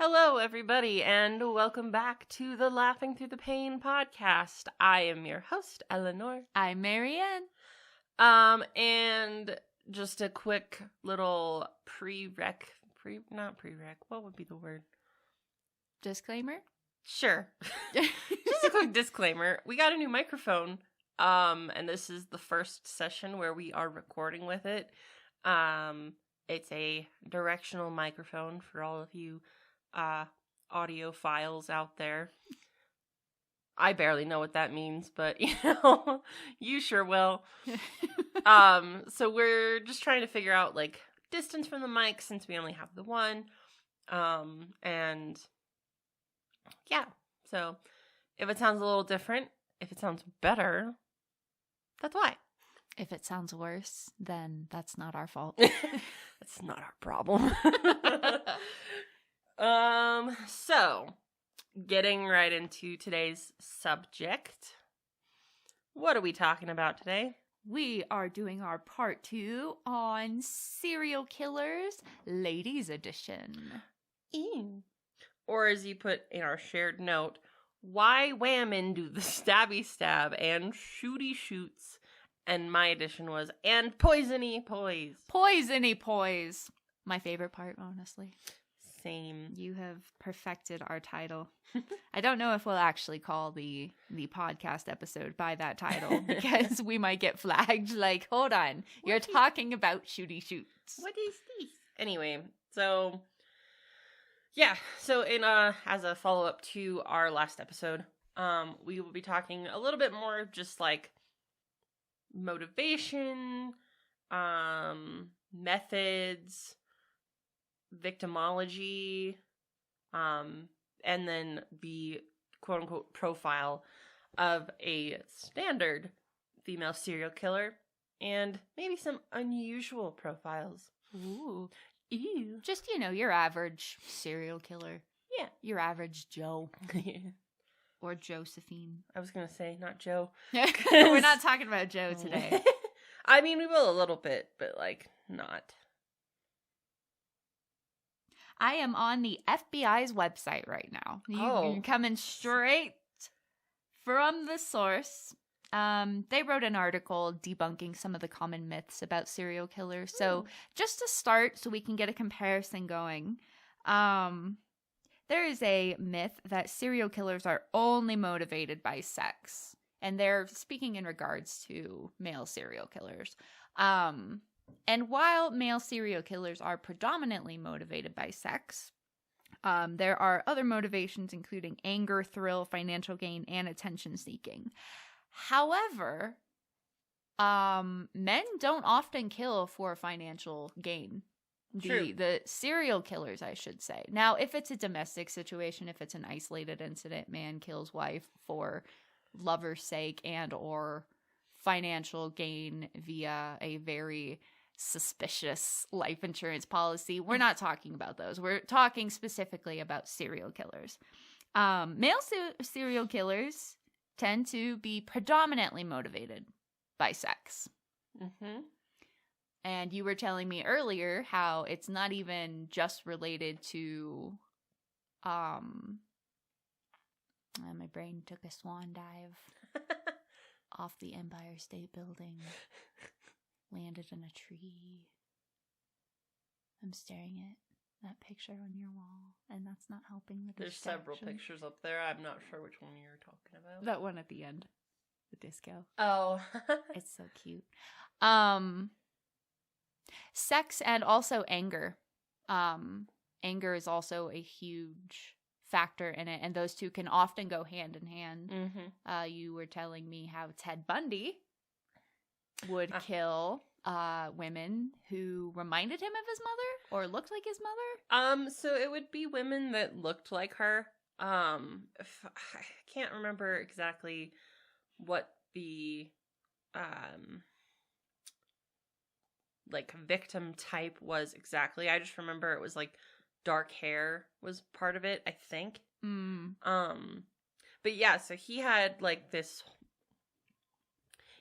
Hello, everybody, and welcome back to the Laughing Through the Pain podcast. I am your host, Eleanor. I'm Marianne. And just a quick little what would be the word? Disclaimer? Sure. Just a quick disclaimer. We got a new microphone, and this is the first session where we are recording with it. It's a directional microphone for all of you audio files out there. I barely know what that means, but you sure will. So we're just trying to figure out like distance from the mic since we only have the one. And yeah, so if it sounds a little different, if it sounds better, that's why. If it sounds worse, then that's not our fault. That's not our problem. So getting right into today's subject. What are we talking about today? We are doing our part 2 on serial killers, ladies edition. Ew. Or as you put in our shared note, why whammon do the stabby stab and shooty shoots? And my edition was, and poisony poise. Poisony poise. My favorite part, honestly. Same. You have perfected our title. I don't know if we'll actually call the podcast episode by that title because we might get flagged. Like, hold on, you're talking about shooty shoots. What is this? Anyway, so yeah, so in as a follow up to our last episode, we will be talking a little bit more just like motivation, methods, victimology, and then the quote-unquote profile of a standard female serial killer, and maybe some unusual profiles. Ooh. Ew. Just, your average serial killer. Yeah. Your average Joe. Or Josephine. I was going to say, not Joe. We're not talking about Joe today. I mean, we will a little bit, but, not. I am on the FBI's website right now. You're coming straight from the source. They wrote an article debunking some of the common myths about serial killers. So just to start, so we can get a comparison going, there is a myth that serial killers are only motivated by sex. And they're speaking in regards to male serial killers. And while male serial killers are predominantly motivated by sex, there are other motivations including anger, thrill, financial gain, and attention seeking. However, men don't often kill for financial gain. The serial killers, I should say. Now, if it's a domestic situation, if it's an isolated incident, man kills wife for lover's sake and or financial gain via a very suspicious life insurance policy. We're not talking about those. We're talking specifically about serial killers. Male serial killers tend to be predominantly motivated by sex. Mm-hmm. And you were telling me earlier how it's not even just related to my brain took a swan dive off the Empire State Building. Landed in a tree. I'm staring at that picture on your wall, and that's not helping the There's distraction. several pictures up there. I'm not sure which one you're talking about. That one at the end. The disco. Oh. It's so cute. Sex and also anger. Anger is also a huge factor in it, and those two can often go hand in hand. Mm-hmm. You were telling me how Ted Bundy would kill women who reminded him of his mother or looked like his mother. So it would be women that looked like her. I can't remember exactly what the victim type was exactly. I just remember it was dark hair was part of it, I think. But yeah, so he had this.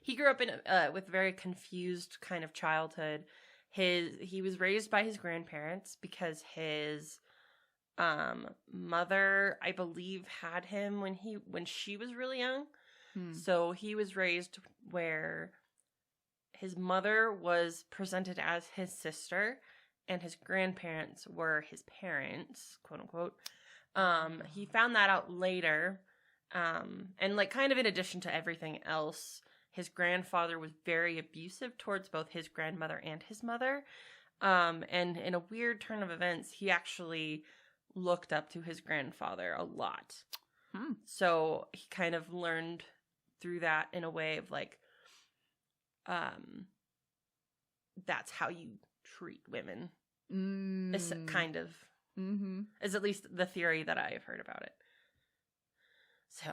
He grew up in with a very confused kind of childhood. He was raised by his grandparents because his Mother, I believe, had him when she was really young. So he was raised where his mother was presented as his sister and his grandparents were his parents, quote unquote. He found that out later. And like kind of in addition to everything else, his grandfather was very abusive towards both his grandmother and his mother. And in a weird turn of events, he actually looked up to his grandfather a lot. So he kind of learned through that in a way of like, that's how you treat women. It's kind of, is at least the theory that I have heard about it. So,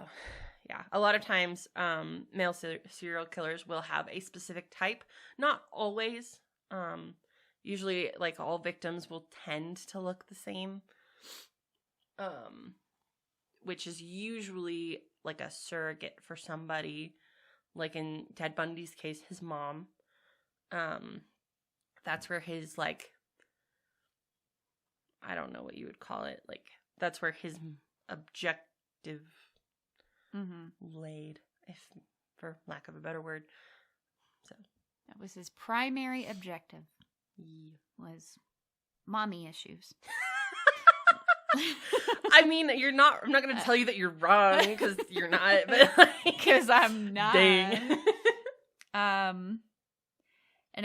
yeah, a lot of times, male serial killers will have a specific type. Not always. Usually, like, all victims will tend to look the same. Which is usually, like, a surrogate for somebody. Like, in Ted Bundy's case, his mom. That's where his, like, I don't know what you would call it. Like, that's where his objective laid, if for lack of a better word. So that was his primary objective. Was mommy issues. I mean, I'm not going to tell you that you're wrong because you're not, but because I'm not. Dang. And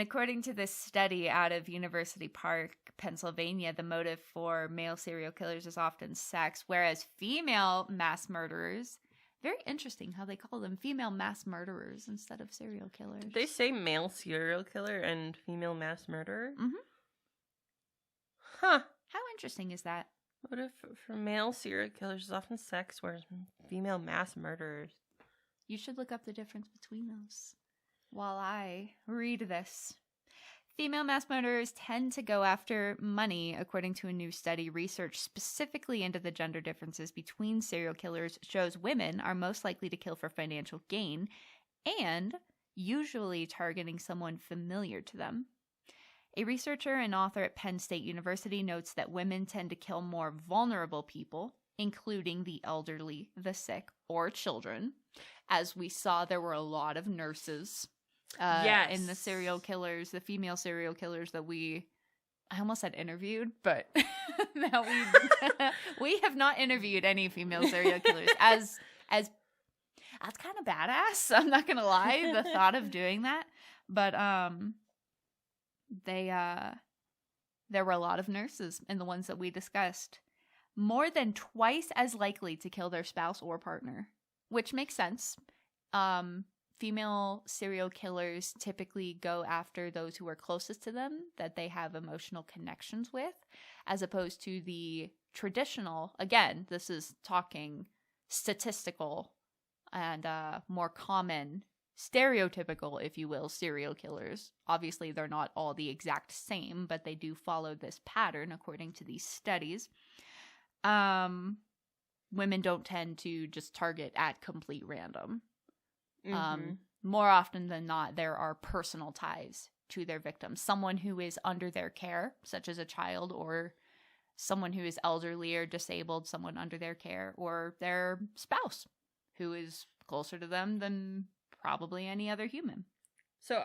according to this study out of University Park, Pennsylvania, the motive for male serial killers is often sex, whereas female mass murderers, very interesting how they call them female mass murderers instead of serial killers. Did they say male serial killer and female mass murderer? Huh. How interesting is that? What if for male serial killers is often sex, whereas female mass murderers? You should look up the difference between those while I read this. Female mass murderers tend to go after money, according to a new study. Research specifically into the gender differences between serial killers shows women are most likely to kill for financial gain and usually targeting someone familiar to them. A researcher and author at Penn State University notes that women tend to kill more vulnerable people, including the elderly, the sick, or children. As we saw, there were a lot of nurses in the serial killers, the female serial killers that I almost said interviewed, but that we have not interviewed any female serial killers as that's kind of badass. I'm not gonna lie, the thought of doing that, but there were a lot of nurses in the ones that we discussed, more than twice as likely to kill their spouse or partner, which makes sense. Female serial killers typically go after those who are closest to them, that they have emotional connections with, as opposed to the traditional, again, this is talking statistical and more common, stereotypical, if you will, serial killers. Obviously, they're not all the exact same, but they do follow this pattern according to these studies. Women don't tend to just target at complete random. More often than not, there are personal ties to their victims. Someone who is under their care, such as a child, or someone who is elderly or disabled, someone under their care, or their spouse who is closer to them than probably any other human. So,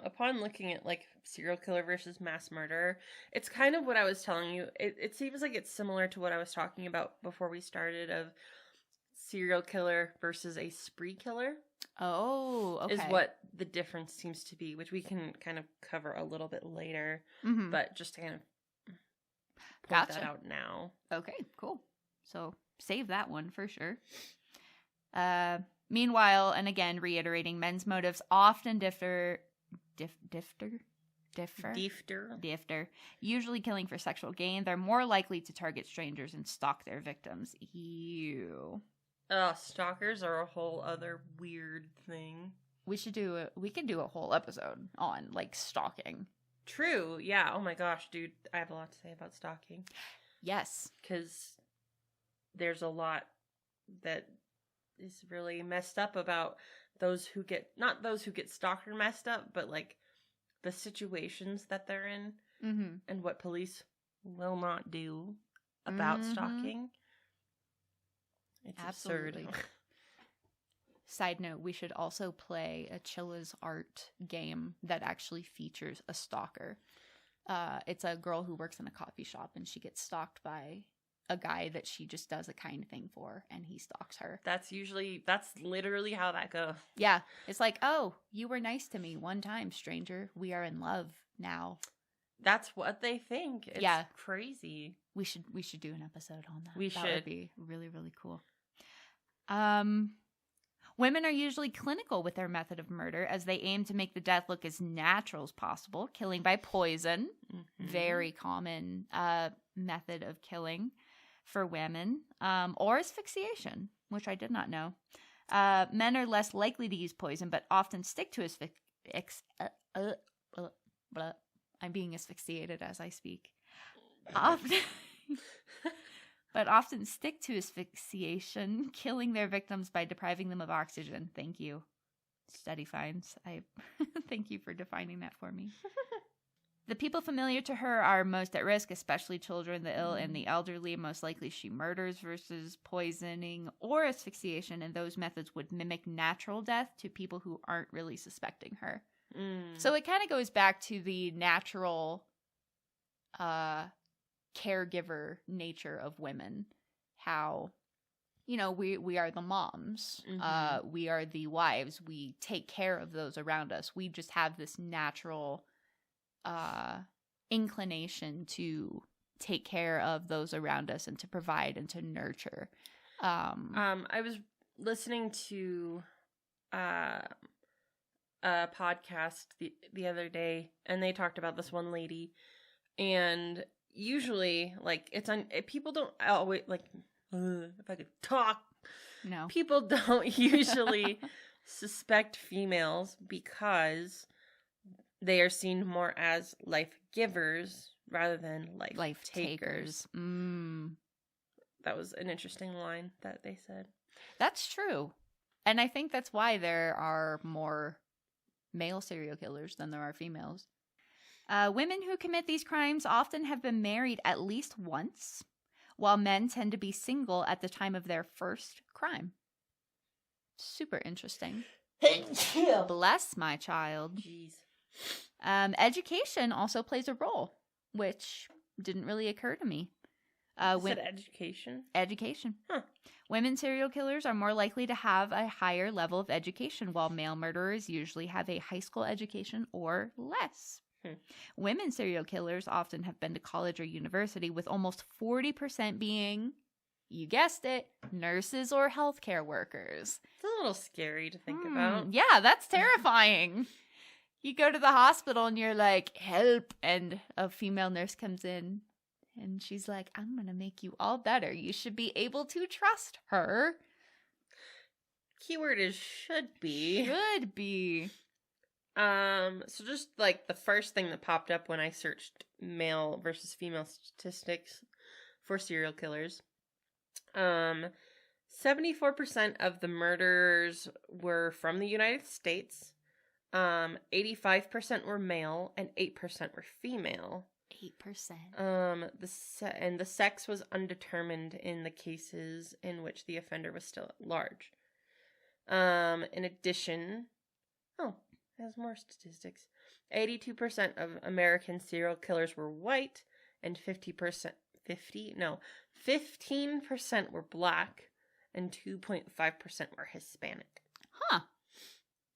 upon looking at, like, serial killer versus mass murder, it's kind of what I was telling you. It seems like it's similar to what I was talking about before we started of serial killer versus a spree killer. Oh, okay. Is what the difference seems to be, which we can kind of cover a little bit later, but just to kind of point that out now. Okay, cool. So, save that one for sure. Meanwhile, and again, reiterating, men's motives often differ, usually killing for sexual gain. They're more likely to target strangers and stalk their victims. Ew. Stalkers are a whole other weird thing. We could do a whole episode on, like, stalking. True, yeah. Oh my gosh, dude. I have a lot to say about stalking. Yes. Because there's a lot that is really messed up about those who get, not those who get stalked or messed up, but, like, the situations that they're in and what police will not do. about Mhm. stalking. It's Absolutely. absurd. Side note, we should also play a Chilla's Art game that actually features a stalker. It's a girl who works in a coffee shop, and she gets stalked by a guy that she just does a kind thing for, and he stalks her. That's literally how that goes. Yeah. It's like, oh, you were nice to me one time, stranger. We are in love now. That's what they think. It's Yeah. crazy. We should do an episode on that. We That should. would be really, really cool. Women are usually clinical with their method of murder as they aim to make the death look as natural as possible. Killing by poison, very common method of killing for women, or asphyxiation, which I did not know. Men are less likely to use poison, but often stick to I'm being asphyxiated as I speak. Often stick to asphyxiation, killing their victims by depriving them of oxygen. Thank you. Study finds. I thank you for defining that for me. The people familiar to her are most at risk, especially children, the ill, and the elderly. Most likely she murders versus poisoning or asphyxiation, and those methods would mimic natural death to people who aren't really suspecting her. So it kind of goes back to the natural caregiver nature of women. How, we are the moms. We are the wives. We take care of those around us. We just have this natural inclination to take care of those around us and to provide and to nurture. I was listening to a podcast the other day, and they talked about this one lady, and usually, like, people don't always, like, if I could talk, No, people don't usually suspect females because they are seen more as life givers rather than life takers. That was an interesting line that they said. That's true. And I think that's why there are more male serial killers than there are females. Women who commit these crimes often have been married at least once, while men tend to be single at the time of their first crime. Super interesting. Bless my child. Jeez. Education also plays a role, which didn't really occur to me. You said education? Education. Huh. Women serial killers are more likely to have a higher level of education, while male murderers usually have a high school education or less. Women serial killers often have been to college or university, with almost 40% being, you guessed it, nurses or healthcare workers. It's a little scary to think about. Yeah, that's terrifying. You go to the hospital and you're like, help, and a female nurse comes in and she's like, I'm going to make you all better. You should be able to trust her. Keyword is should be. Should be. So just like the first thing that popped up when I searched male versus female statistics for serial killers, 74% of the murders were from the United States. 85% were male and 8% were female. 8%. The sex was undetermined in the cases in which the offender was still at large. In addition, it has more statistics. 82% of American serial killers were white, and 15% were black, and 2.5% were Hispanic. Huh.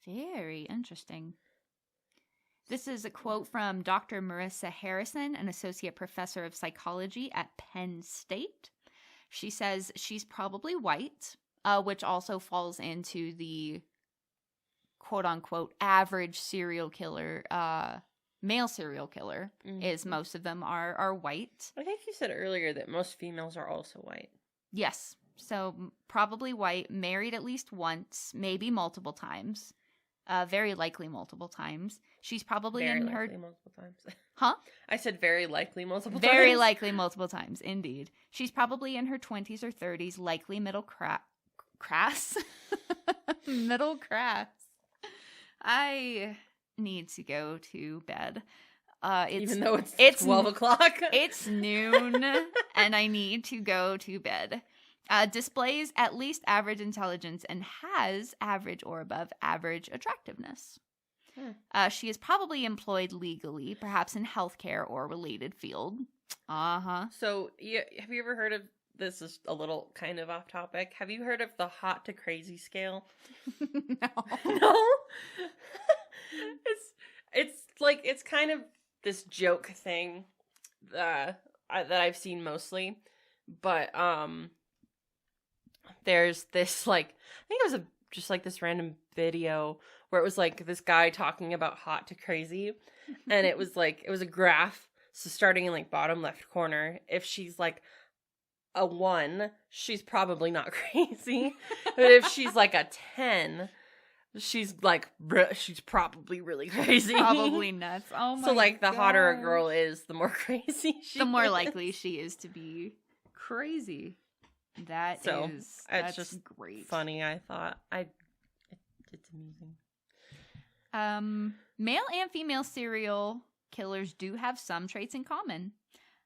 Very interesting. This is a quote from Dr. Marissa Harrison, an associate professor of psychology at Penn State. She says she's probably white, which also falls into the quote-unquote average serial killer, male serial killer, is most of them are white. I think you said earlier that most females are also white. Yes. So probably white, married at least once, maybe multiple times. Very likely multiple times. She's probably very in likely her... multiple times. Huh? I said very likely multiple times. Very likely multiple times, indeed. She's probably in her 20s or 30s, likely middle crass. Middle crass. I need to go to bed. Even though it's 12 o'clock. It's noon, and I need to go to bed. Displays at least average intelligence and has average or above average attractiveness. She is probably employed legally, perhaps in healthcare or related field. So, have you ever heard of, this is a little kind of off topic, have you heard of the hot to crazy scale? No. No? It's kind of this joke thing that I've seen mostly, but there's this, like, I think it was just like this random video where it was like this guy talking about hot to crazy, and it was a graph. So starting in like bottom left corner, if she's like a 1, she's probably not crazy. But if she's like a 10, she's probably really crazy. Probably nuts. Oh my So like the gosh. hotter a girl is, the more crazy she the more is. likely she is to be crazy. That's just great. Funny, I thought. It's amusing. Male and female serial killers do have some traits in common.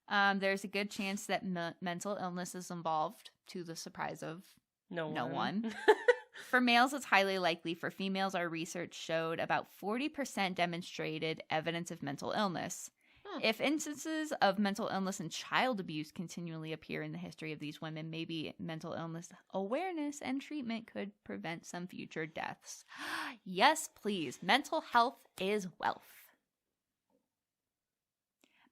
There's a good chance that mental illness is involved, to the surprise of no one. For males, it's highly likely. For females, our research showed about 40% demonstrated evidence of mental illness. If instances of mental illness and child abuse continually appear in the history of these women, maybe mental illness awareness and treatment could prevent some future deaths. Yes, please. Mental health is wealth.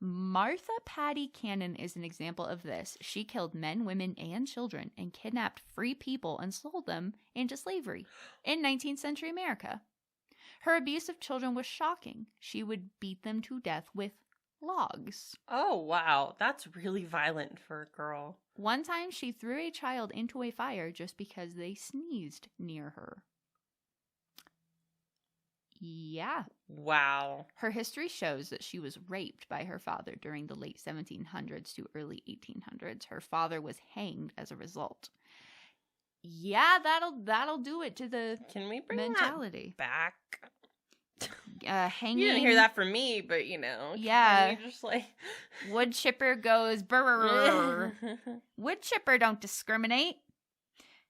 Martha Patty Cannon is an example of this. She killed men, women, and children and kidnapped free people and sold them into slavery in 19th century America. Her abuse of children was shocking. She would beat them to death with logs. Oh, wow. That's really violent for a girl. One time she threw a child into a fire just because they sneezed near her. Yeah. Wow. Her history shows that she was raped by her father during the late 1700s to early 1800s. Her father was hanged as a result. Yeah, that'll do it to the Can we bring mentality that back? Hanging. You didn't hear that from me, but you know. Yeah. You just like Wood chipper goes brrrr. Wood chipper don't discriminate.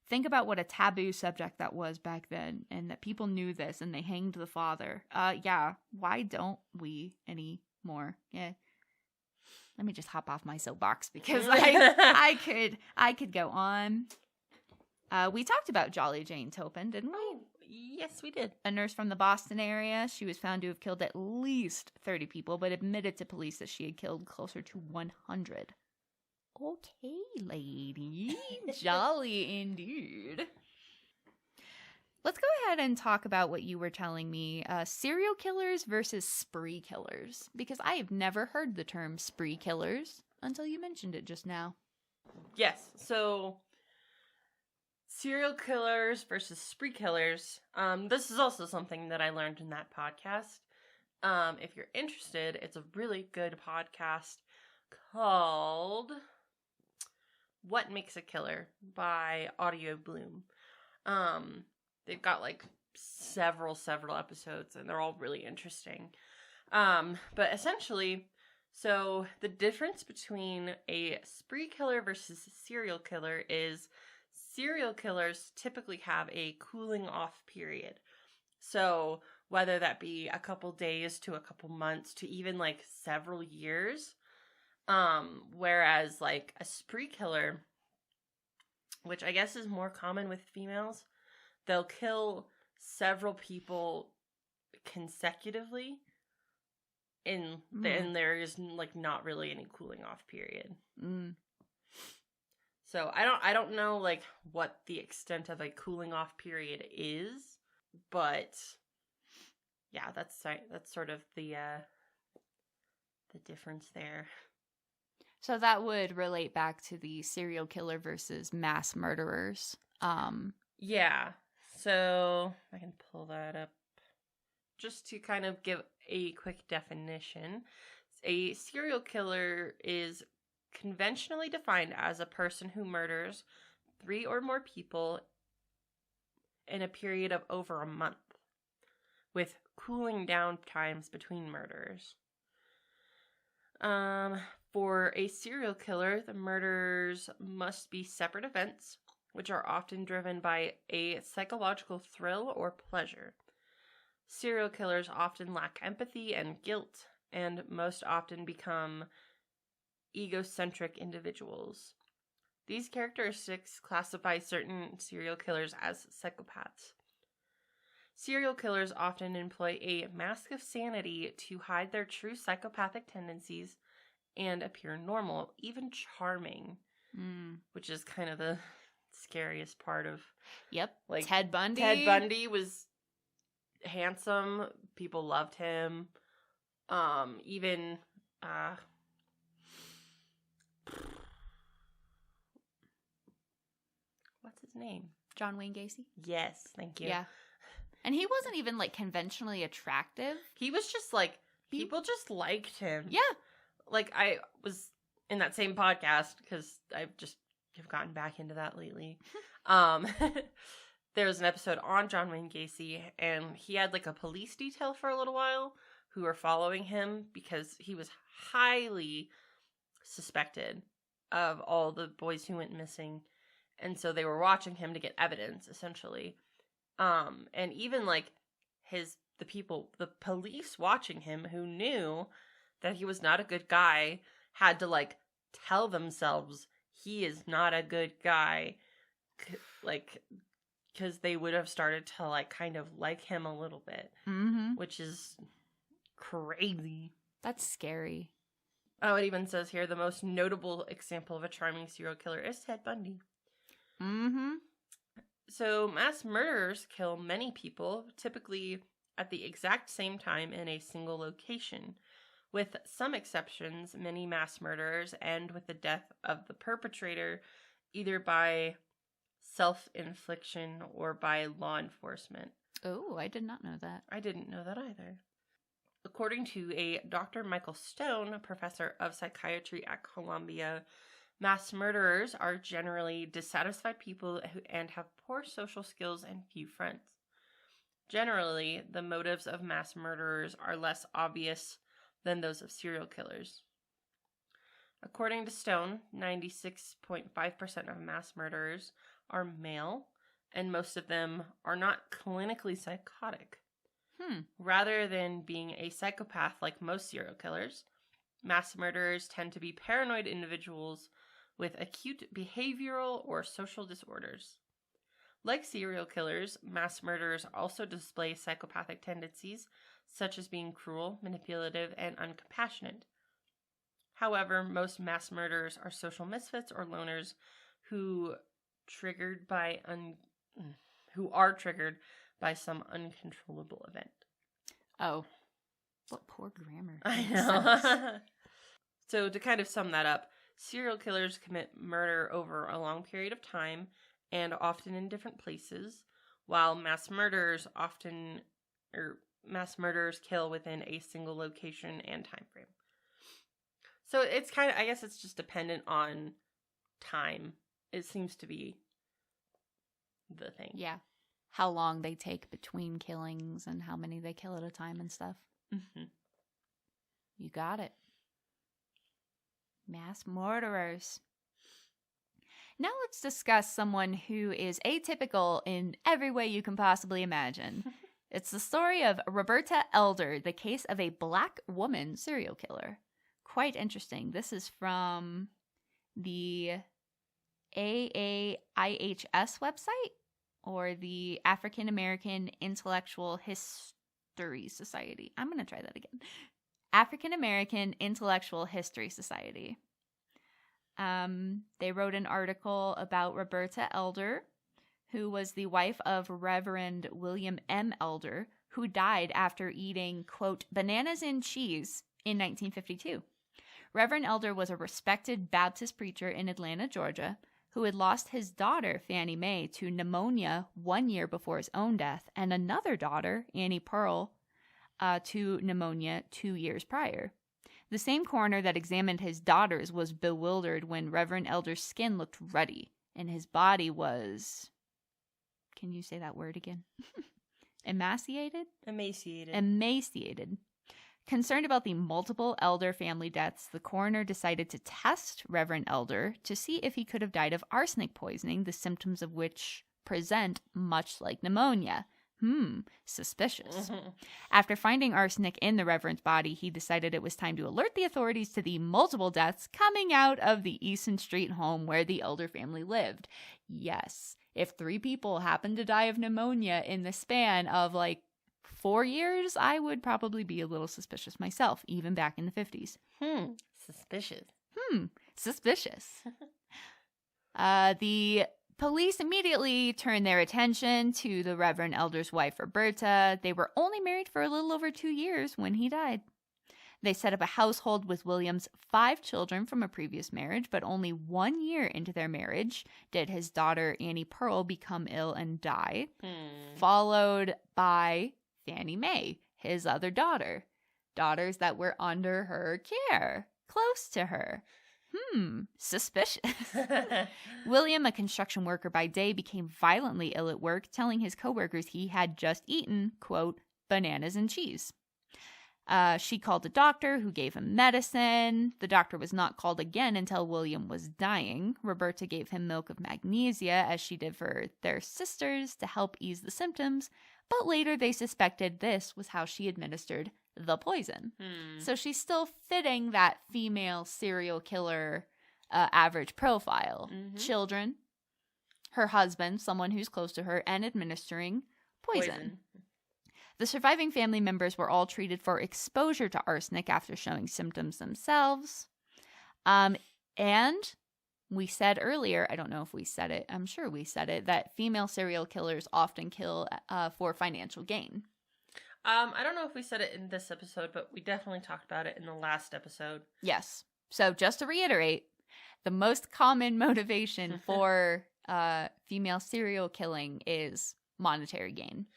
Think about what a taboo subject that was back then, and that people knew this, and they hanged the father. Yeah. Why don't we anymore? Yeah. Let me just hop off my soapbox because I could go on. We talked about Jolly Jane Topin, didn't we? Oh, yes, we did. A nurse from the Boston area. She was found to have killed at least 30 people, but admitted to police that she had killed closer to 100. Okay, lady. Jolly indeed. Let's go ahead and talk about what you were telling me. Serial killers versus spree killers. Because I have never heard the term spree killers until you mentioned it just now. Yes, so serial killers versus spree killers. This is also something that I learned in that podcast. If you're interested, it's a really good podcast called What Makes a Killer by Audio Bloom. They've got like several episodes, and they're all really interesting. But essentially, so the difference between a spree killer versus a serial killer is serial killers typically have a cooling off period. So whether that be a couple days to a couple months to even like several years. Whereas like a spree killer, which I guess is more common with females, they'll kill several people consecutively, and there is like not really any cooling off period. So I don't know like what the extent of a cooling off period is, but yeah, that's sort of the difference there. So that would relate back to the serial killer versus mass murderers. Yeah. So I can pull that up just to kind of give a quick definition. A serial killer is conventionally defined as a person who murders 3 or more people in a period of over a month, with cooling down times between murders. For a serial killer, the murders must be separate events, which are often driven by a psychological thrill or pleasure. Serial killers often lack empathy and guilt, and most often become egocentric individuals. These characteristics classify certain serial killers as psychopaths. Serial killers often employ a mask of sanity to hide their true psychopathic tendencies and appear normal, even charming, which is kind of the scariest part of. Yep. Like Ted Bundy. Ted Bundy was handsome. People loved him. Even what's his name? John Wayne Gacy. Yes, thank you. Yeah. And he wasn't even like conventionally attractive. He was just like, people just liked him. Yeah. Like, I was in that same podcast because I've just have gotten back into that lately. There was an episode on John Wayne Gacy, and he had like a police detail for a little while who were following him because he was highly suspected of all the boys who went missing. And so they were watching him to get evidence, essentially. And even like the police watching him who knew that he was not a good guy had to like tell themselves he is not a good guy, like, because they would have started to like kind of like him a little bit, which is crazy. That's scary. Oh, it even says here the most notable example of a charming serial killer is Ted Bundy. So mass murderers kill many people, typically at the exact same time in a single location. With some exceptions, many mass murderers end with the death of the perpetrator, either by self-infliction or by law enforcement. Oh, I did not know that. I didn't know that either. According to a Dr. Michael Stone, a professor of psychiatry at Columbia, mass murderers are generally dissatisfied people and have poor social skills and few friends. Generally, the motives of mass murderers are less obvious than those of serial killers. According to Stone, 96.5% of mass murderers are male, and most of them are not clinically psychotic. Rather than being a psychopath like most serial killers, mass murderers tend to be paranoid individuals with acute behavioral or social disorders. Like serial killers, mass murderers also display psychopathic tendencies, such as being cruel, manipulative, and uncompassionate. However, most mass murderers are social misfits or loners who are triggered by some uncontrollable event. Oh, what poor grammar. I know. So to kind of sum that up, serial killers commit murder over a long period of time and often in different places, while mass murderers kill within a single location and time frame. So it's kind of, I guess it's just dependent on time. It seems to be the thing. Yeah. How long they take between killings and how many they kill at a time and stuff. You got it. Mass murderers. Now let's discuss someone who is atypical in every way you can possibly imagine. It's the story of Roberta Elder, the case of a black woman serial killer. Quite interesting. This is from the AAIHS website, or the African American Intellectual History Society. I'm going to try that again. African American Intellectual History Society. They wrote an article about Roberta Elder, who was the wife of Reverend William M. Elder, who died after eating, quote, bananas and cheese in 1952. Reverend Elder was a respected Baptist preacher in Atlanta, Georgia, who had lost his daughter, Fannie Mae, to pneumonia 1 year before his own death, and another daughter, Annie Pearl, to pneumonia 2 years prior. The same coroner that examined his daughters was bewildered when Reverend Elder's skin looked ruddy, and his body was... Can you say that word again? Emaciated. Concerned about the multiple Elder family deaths, the coroner decided to test Reverend Elder to see if he could have died of arsenic poisoning, the symptoms of which present much like pneumonia. Suspicious. After finding arsenic in the Reverend's body, he decided it was time to alert the authorities to the multiple deaths coming out of the Easton Street home where the Elder family lived. Yes, if 3 people happened to die of pneumonia in the span of 4 years, I would probably be a little suspicious myself, even back in the 50s. Suspicious. Suspicious. The police immediately turned their attention to the Reverend Elder's wife, Roberta. They were only married for a little over 2 years when he died. They set up a household with William's 5 children from a previous marriage, but only 1 year into their marriage did his daughter Annie Pearl become ill and die, followed by Fannie Mae, his other daughter. Daughters that were under her care, close to her. Suspicious. William, a construction worker by day, became violently ill at work, telling his coworkers he had just eaten, quote, bananas and cheese. She called a doctor who gave him medicine. The doctor was not called again until William was dying. Roberta gave him milk of magnesia, as she did for their sisters, to help ease the symptoms, but later they suspected this was how she administered the poison. So she's still fitting that female serial killer average profile. Children, her husband, someone who's close to her, and administering poison. The surviving family members were all treated for exposure to arsenic after showing symptoms themselves. And we said earlier, I don't know if we said it, I'm sure we said it, that female serial killers often kill for financial gain. I don't know if we said it in this episode, but we definitely talked about it in the last episode. Yes. So just to reiterate, the most common motivation for female serial killing is monetary gain.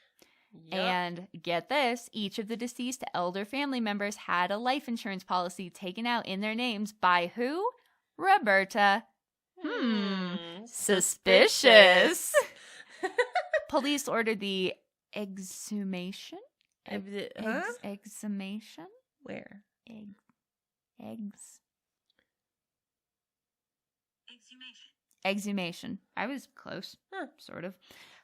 Yep. And get this, each of the deceased Elder family members had a life insurance policy taken out in their names by who? Roberta. Suspicious. Police ordered the exhumation. Exhumation? Where? Exhumation. I was close. Sort of.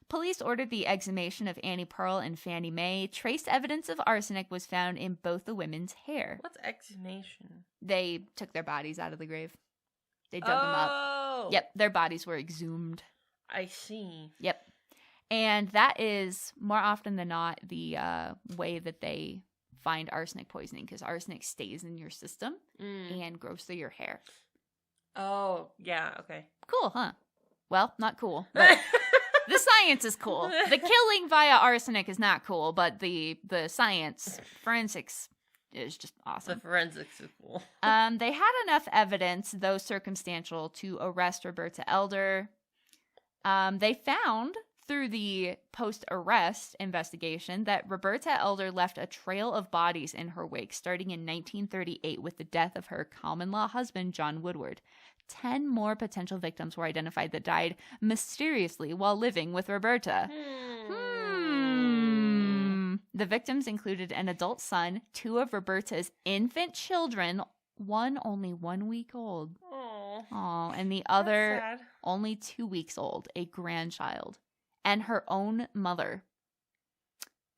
Police ordered the exhumation of Annie Pearl and Fannie Mae. Trace evidence of arsenic was found in both the women's hair. What's exhumation? They took their bodies out of the grave. They dug them up. Yep, their bodies were exhumed. I see. Yep. And that is, more often than not, the way that they find arsenic poisoning, because arsenic stays in your system and grows through your hair. Oh, yeah, okay. Cool, huh? Well, not cool, but the science is cool. The killing via arsenic is not cool, but the science, forensics, is just awesome. The forensics is cool. They had enough evidence, though circumstantial, to arrest Roberta Elder. They found, through the post-arrest investigation, that Roberta Elder left a trail of bodies in her wake starting in 1938 with the death of her common-law husband, John Woodward. 10 more potential victims were identified that died mysteriously while living with Roberta. The victims included an adult son, 2 of Roberta's infant children, one only 1 week old. Aww, and the other only 2 weeks old, a grandchild, and her own mother.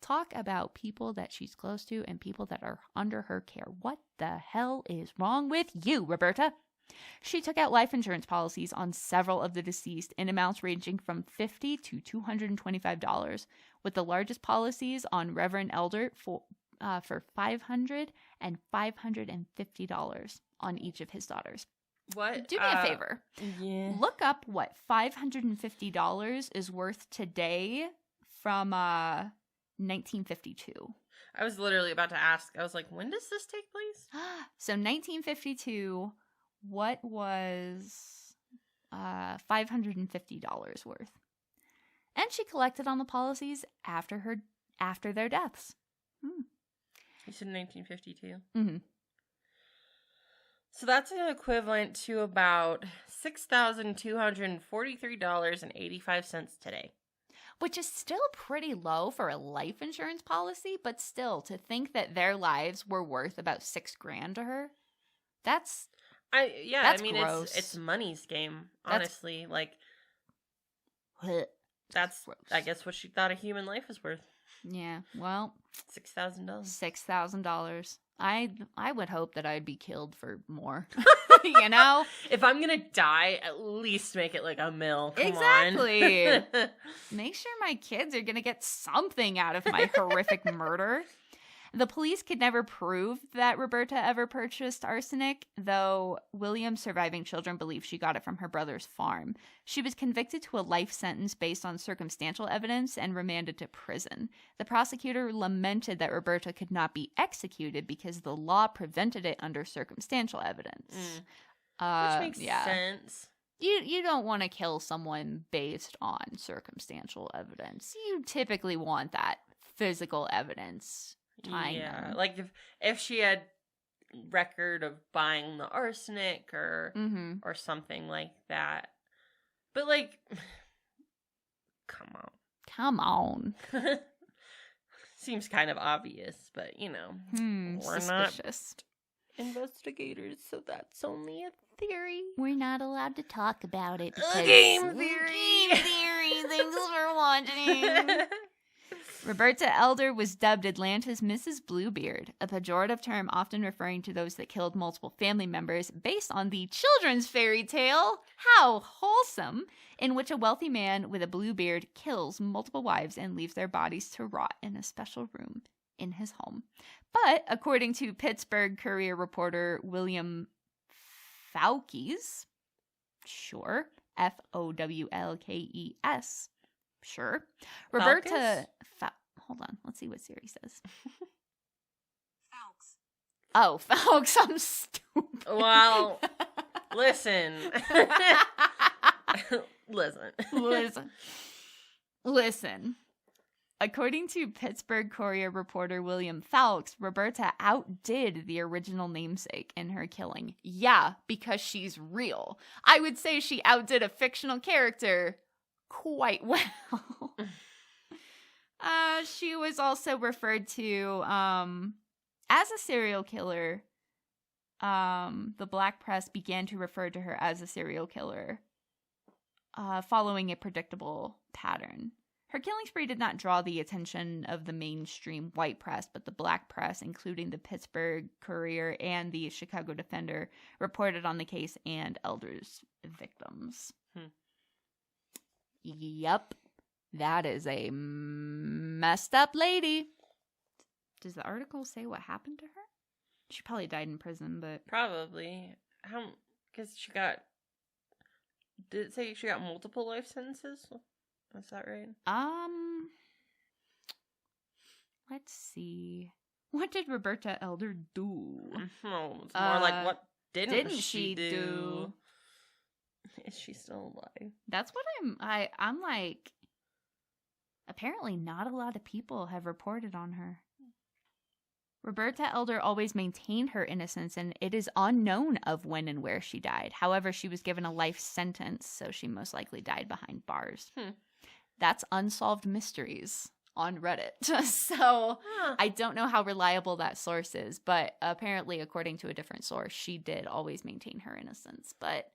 Talk about people that she's close to and people that are under her care. What the hell is wrong with you, Roberta? She took out life insurance policies on several of the deceased in amounts ranging from $50 to $225, with the largest policies on Reverend Elder for $500 and $550 on each of his daughters. What? Do me a favor. Yeah. Look up what $550 is worth today from 1952. I was literally about to ask. I was like, when does this take place? So 1952, what was $550 worth? And she collected on the policies after their deaths. You said 1952. Mm-hmm. So that's an equivalent to about $6,243.85 today. which is still pretty low for a life insurance policy, but still, to think that their lives were worth about $6,000 to her, that's gross. it's money's game, honestly. That's gross. I guess what she thought a human life is worth. Yeah, well, $6,000. $6,000. I would hope that I'd be killed for more. You know? If I'm gonna die, at least make it like $1 million. Come exactly. on. Make sure my kids are gonna get something out of my horrific murder. The police could never prove that Roberta ever purchased arsenic, though William's surviving children believe she got it from her brother's farm. She was convicted to a life sentence based on circumstantial evidence and remanded to prison. The prosecutor lamented that Roberta could not be executed because the law prevented it under circumstantial evidence. Which makes sense. You don't want to kill someone based on circumstantial evidence. You typically want that physical evidence. Yeah, like if she had record of buying the arsenic or something like that. But like, come on. Seems kind of obvious, but you know, we're suspicious. Not investigators, so that's only a theory. We're not allowed to talk about it because game theory. Game theory. Thanks for watching. Roberta Elder was dubbed Atlanta's Mrs. Bluebeard, a pejorative term often referring to those that killed multiple family members based on the children's fairy tale, How Wholesome, in which a wealthy man with a blue beard kills multiple wives and leaves their bodies to rot in a special room in his home. But, according to Pittsburgh Courier reporter William Fowlkes, sure, Fowlkes, sure. Roberta... hold on. Let's see what Siri says. Fowlkes. Oh, Fowlkes. I'm stupid. Well, listen. Listen. According to Pittsburgh Courier reporter William Fowlkes, Roberta outdid the original namesake in her killing. Yeah, because she's real. I would say she outdid a fictional character quite well. She was also referred to as a serial killer. The black press began to refer to her as a serial killer, following a predictable pattern. Her killing spree did not draw the attention of the mainstream white press, but the black press, including the Pittsburgh Courier and the Chicago Defender, reported on the case and Elder's victims. Yep. That is a messed up lady. Does the article say what happened to her? She probably died in prison, but... Probably. Because she got... Did it say she got multiple life sentences? Is that right? Let's see. What did Roberta Elder do? Oh, it's more like, what didn't she do? Is she still alive? That's what I'm like... Apparently not a lot of people have reported on her. Roberta Elder always maintained her innocence, and it is unknown of when and where she died. However, she was given a life sentence, so she most likely died behind bars. That's Unsolved Mysteries on Reddit. So I don't know how reliable that source is, but apparently, according to a different source, she did always maintain her innocence. But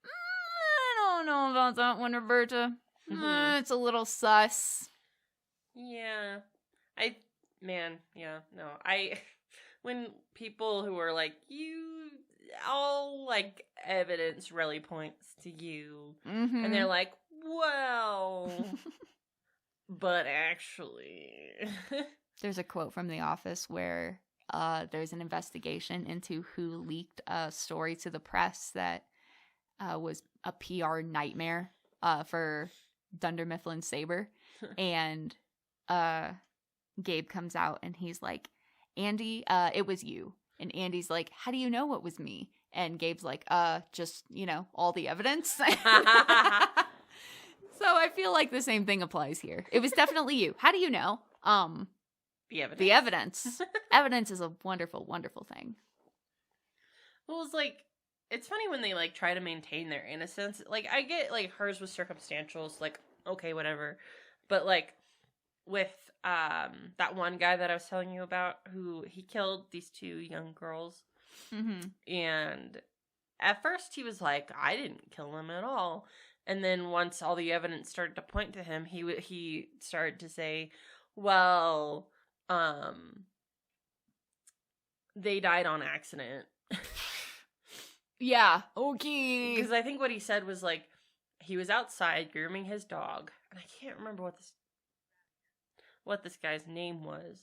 I don't know about that one, Roberta. It's a little sus. Yeah. When people who are like, all, like, evidence really points to you, and they're like, well, but actually. There's a quote from The Office where there's an investigation into who leaked a story to the press that was a PR nightmare for Dunder Mifflin Saber, and Gabe comes out and he's like, Andy, it was you. And Andy's like, how do you know it was me? And Gabe's like, just, all the evidence. So I feel like the same thing applies here. It was definitely you. How do you know? The evidence. The evidence. Evidence is a wonderful, wonderful thing. Well, it's funny when they, like, try to maintain their innocence. Like, I get, like, hers was circumstantial. It's like, okay, whatever. But like with that one guy that I was telling you about, who he killed these 2 young girls, and at first he was like, I didn't kill them at all. And then once all the evidence started to point to him, he started to say, well, they died on accident. Yeah, okay. Because I think what he said was like, he was outside grooming his dog, and I can't remember what this guy's name was.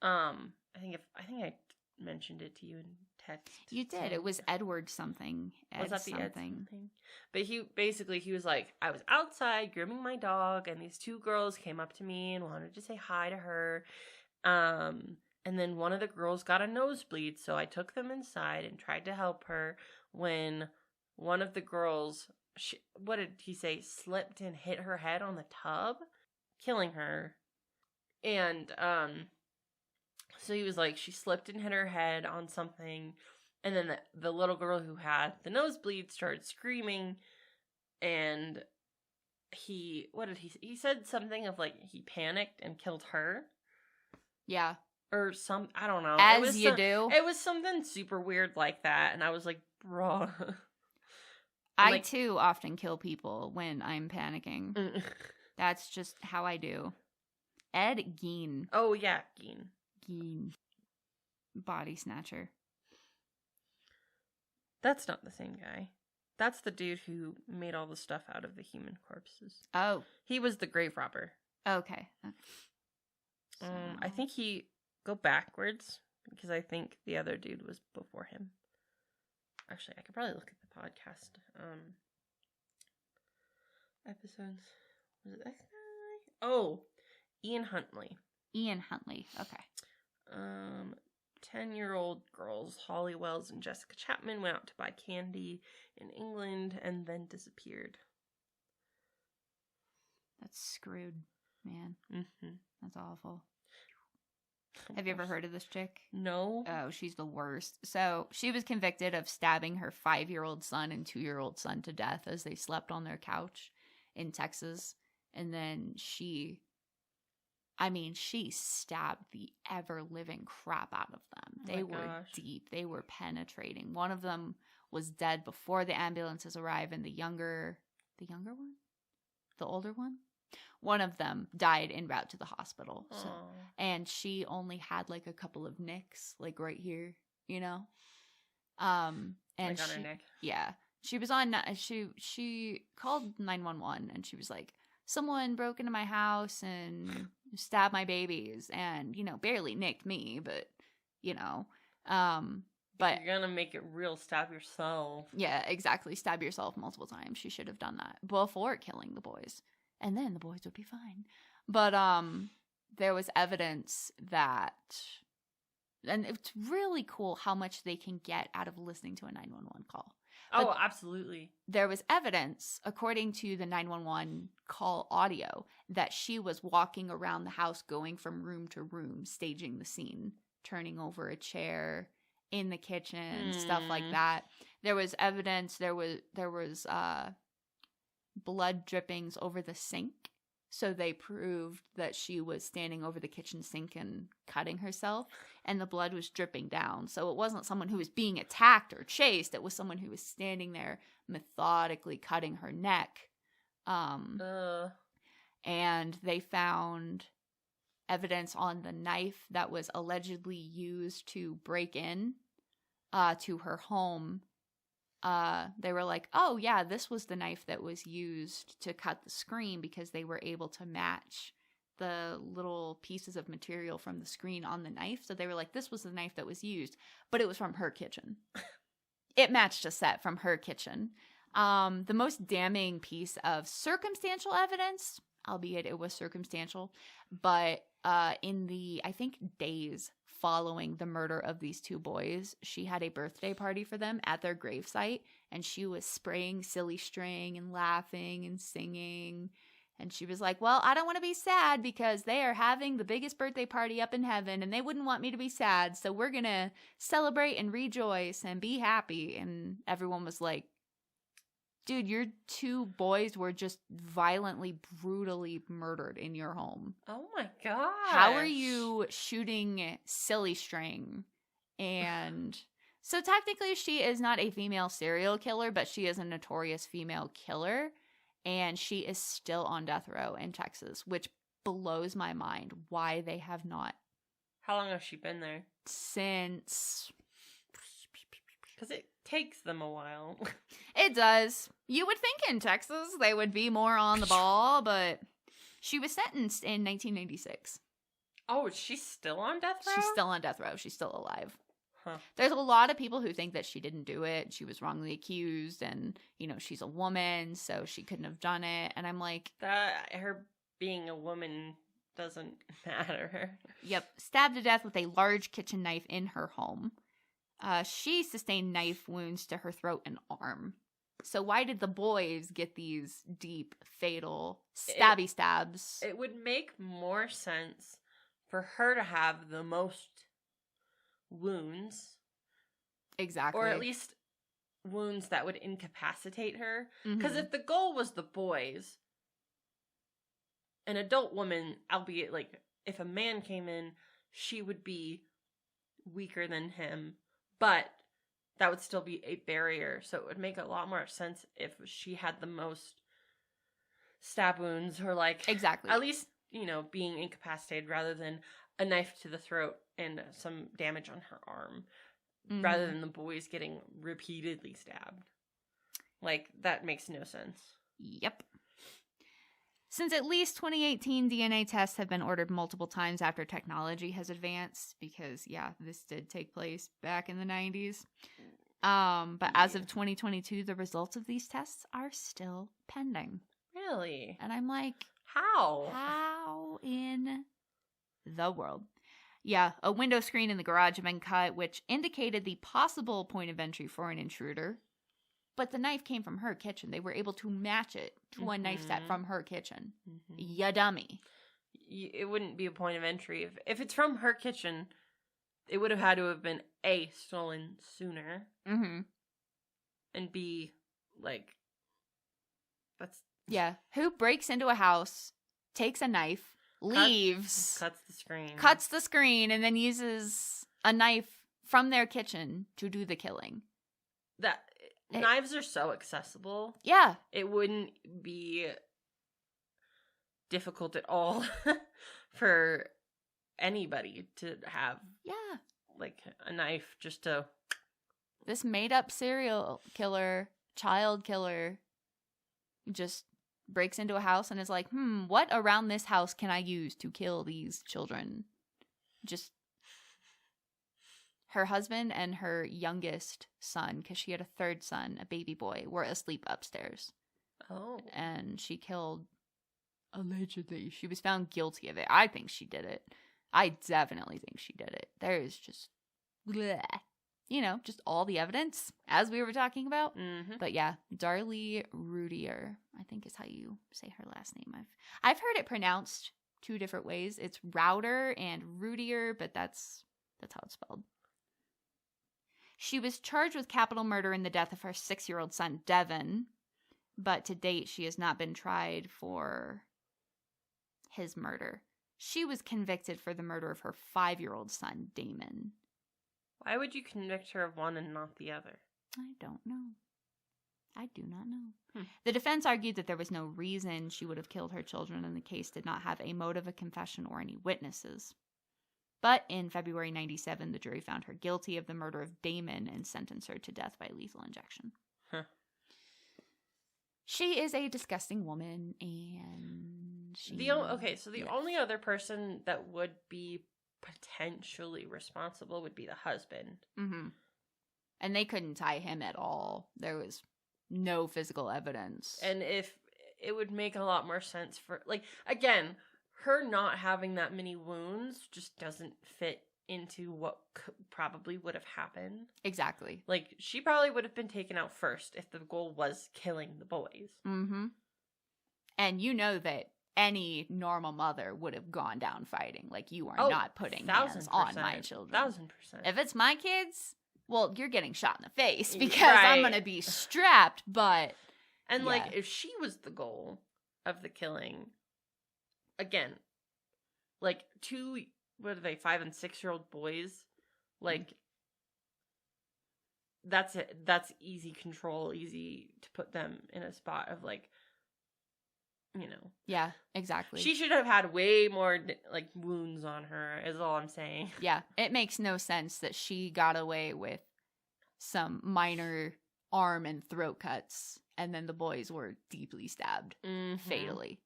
I think I mentioned it to you in text. You did. It was Edward something. Was that the Ed something? But he was like, I was outside grooming my dog, and these 2 girls came up to me and wanted to say hi to her. And then one of the girls got a nosebleed, so I took them inside and tried to help her. When one of the girls, what did he say, slipped and hit her head on the tub, killing her. And so he was like, she slipped and hit her head on something, and then the little girl who had the nosebleed started screaming, and he said something of like, he panicked and killed her. Yeah. Or I don't know. As you do. It was something super weird like that, and I was like, bruh. I too often kill people when I'm panicking. That's just how I do. Ed Gein. Oh, yeah, Gein. Gein. Body snatcher. That's not the same guy. That's the dude who made all the stuff out of the human corpses. Oh. He was the grave robber. Okay. So. I think go backwards, because I think the other dude was before him. Actually, I could probably look at the podcast episodes. Was it that guy? Oh, Ian Huntley. Ian Huntley. Okay. 10-year-old girls, Holly Wells and Jessica Chapman, went out to buy candy in England and then disappeared. That's screwed, man. Mm-hmm. That's awful. Have you ever heard of this chick? No. Oh, she's the worst. So she was convicted of stabbing her 5-year-old son and 2-year-old son to death as they slept on their couch in Texas. And then she stabbed the ever-living crap out of them. They were deep. They were penetrating. One of them was dead before the ambulances arrived, and the older one? One of them died en route to the hospital. So, and she only had like a couple of nicks, like right here, you know? And like on her neck? Yeah. She was on, she called 911 and she was like, someone broke into my house and stabbed my babies and, barely nicked me, but, but you're gonna make it real, stab yourself. Yeah, exactly. Stab yourself multiple times. She should have done that before killing the boys. And then the boys would be fine. But there was evidence that, and it's really cool how much they can get out of listening to a 911 call. But absolutely. There was evidence, according to the 911 call audio, that she was walking around the house, going from room to room, staging the scene, turning over a chair in the kitchen, stuff like that. There was evidence, there was blood drippings over the sink. So they proved that she was standing over the kitchen sink and cutting herself, and the blood was dripping down. So it wasn't someone who was being attacked or chased. It was someone who was standing there methodically cutting her neck. And they found evidence on the knife that was allegedly used to break in to her home. They were like, oh yeah, this was the knife that was used to cut the screen, because they were able to match the little pieces of material from the screen on the knife. So they were like, this was the knife that was used, but it was from her kitchen. It matched a set from her kitchen. The most damning piece of circumstantial evidence, albeit it was circumstantial, but in the, I think, days following the murder of these 2 boys, she had a birthday party for them at their gravesite, and she was spraying silly string and laughing and singing. And she was like, well, I don't want to be sad because they are having the biggest birthday party up in heaven and they wouldn't want me to be sad. So we're going to celebrate and rejoice and be happy. And everyone was like, Dude, your 2 boys were just violently, brutally murdered in your home. Oh my god. How are you shooting silly string? And so technically she is not a female serial killer, but she is a notorious female killer. And she is still on death row in Texas, which blows my mind why they have not. How long has she been there? Since... Because it takes them a while. It does. You would think in Texas they would be more on the ball, but she was sentenced in 1996. Oh, she's still on death row? She's still on death row. She's still alive. Huh. There's a lot of people who think that she didn't do it. She was wrongly accused, and, you know, she's a woman, so she couldn't have done it. And I'm like... Her being a woman doesn't matter. Yep. Stabbed to death with a large kitchen knife in her home. She sustained knife wounds to her throat and arm. So why did the boys get these deep, fatal, stabby stabs? It would make more sense for her to have the most wounds. Exactly. Or at least wounds that would incapacitate her. Because if the goal was the boys, an adult woman, albeit like if a man came in, she would be weaker than him. But that would still be a barrier. So it would make a lot more sense if she had the most stab wounds or like... Exactly. At least, you know, being incapacitated rather than a knife to the throat and some damage on her arm. Rather than the boys getting repeatedly stabbed. Like, that makes no sense. Yep. Since at least 2018, DNA tests have been ordered multiple times after technology has advanced, because, yeah, this did take place back in the 90s. But as of 2022, the results of these tests are still pending. Really? And I'm like... How? How in the world? Yeah, a window screen in the garage had been cut, which indicated the possible point of entry for an intruder. But the knife came from her kitchen. They were able to match it to a knife set from her kitchen. Ya dummy. It wouldn't be a point of entry. If it's from her kitchen, it would have had to have been A, stolen sooner. And B, like, that's... Yeah. Who breaks into a house, takes a knife, leaves... Cuts the screen, and then uses a knife from their kitchen to do the killing. Knives are so accessible. Yeah. It wouldn't be difficult at all for anybody to have, like, a knife just to... This made-up serial killer, child killer, just breaks into a house and is like, what around this house can I use to kill these children? Just... Her husband and her youngest son, because she had a third son, a baby boy, were asleep upstairs. Oh. And she killed, allegedly. She was found guilty of it. I think she did it. I definitely think she did it. There is just, bleh. You know, just all the evidence, as we were talking about. But yeah, Darlie Rudier, I think is how you say her last name. I've heard it pronounced 2 different ways. It's Router and Rudier, but that's how it's spelled. She was charged with capital murder in the death of her 6-year-old son, Devin, but to date, she has not been tried for his murder. She was convicted for the murder of her 5-year-old son, Damon. Why would you convict her of one and not the other? I don't know. I do not know. The defense argued that there was no reason she would have killed her children, and the case did not have a motive, a confession, or any witnesses. But in February 1997, the jury found her guilty of the murder of Damon and sentenced her to death by lethal injection. She is a disgusting woman, and she... The only other person that would be potentially responsible would be the husband. And they couldn't tie him at all. There was no physical evidence. And if it would make a lot more sense for... Like, again... Her not having that many wounds just doesn't fit into what probably would have happened. Exactly. Like, she probably would have been taken out first if the goal was killing the boys. And you know that any normal mother would have gone down fighting. Like, you are not putting hands on my children. 1000%. If it's my kids, well, you're getting shot in the face because I'm going to be strapped, but... And, Yeah. like, if she was the goal of the killing, again, like, 2, what are they, 5 and 6-year-old boys? Like, that's it. That's easy control, easy to put them in a spot of, like, you know. Yeah, exactly. She should have had way more, like, wounds on her, is all I'm saying. Yeah, it makes no sense that she got away with some minor arm and throat cuts, and then the boys were deeply stabbed fatally.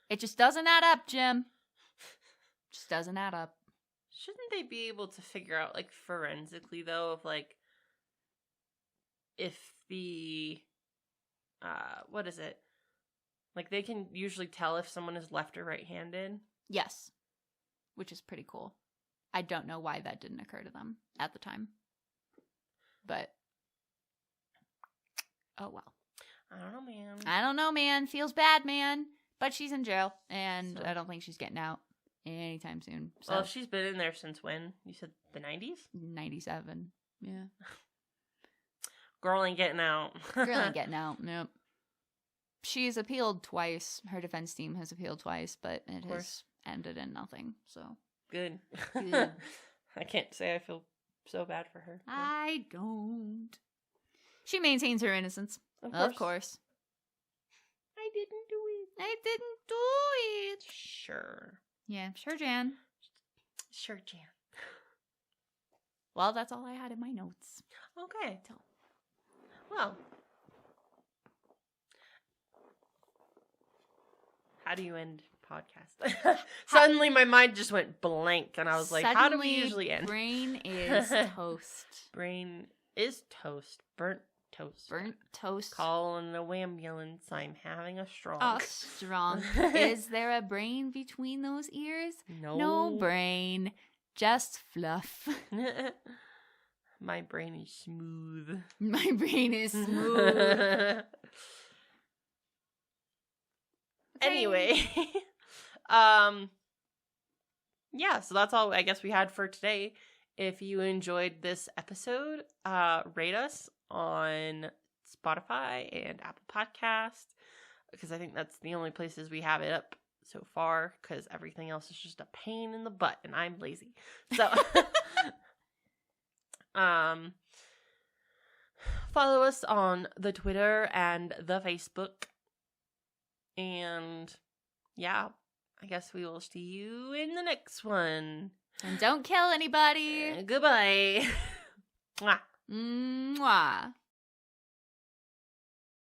It just doesn't add up, Jim. Just doesn't add up. Shouldn't they be able to figure out, like, forensically, though, of, like, if the, what is it? Like, they can usually tell if someone is left or right-handed? Yes, which is pretty cool. I don't know why that didn't occur to them at the time. But, oh well. I don't know, man. I don't know, man. Feels bad, man. But she's in jail, and So. I don't think she's getting out anytime soon. So. Well, if she's been in there since when? You said the 90s? 97. Yeah. Girl ain't getting out. Girl ain't getting out. Nope. She's appealed twice. Her defense team has appealed twice, but it has ended in nothing. So Good. Good. I can't say I feel so bad for her. I don't. She maintains her innocence. Of course. I didn't do it. I didn't do it. Sure. Yeah, sure, Jan. Sure, Jan. Well, that's all I had in my notes. Okay. So. Well. How do you end podcast? Suddenly my mind just went blank and I was like, how do we usually end? Brain is toast. Brain is toast. Burnt toast. Burnt toast. Calling the ambulance. I'm having a stroke. Oh, strong. Is there a brain between those ears? No. No brain. Just fluff. My brain is smooth. My brain is smooth. Anyway. Yeah, so that's all I guess we had for today. If you enjoyed this episode, rate us on Spotify and Apple Podcast, because I think that's the only places we have it up so far, because everything else is just a pain in the butt and I'm lazy. So follow us on the Twitter and the Facebook. And yeah, I guess we will see you in the next one. And don't kill anybody. Goodbye. Mwah. Mwah.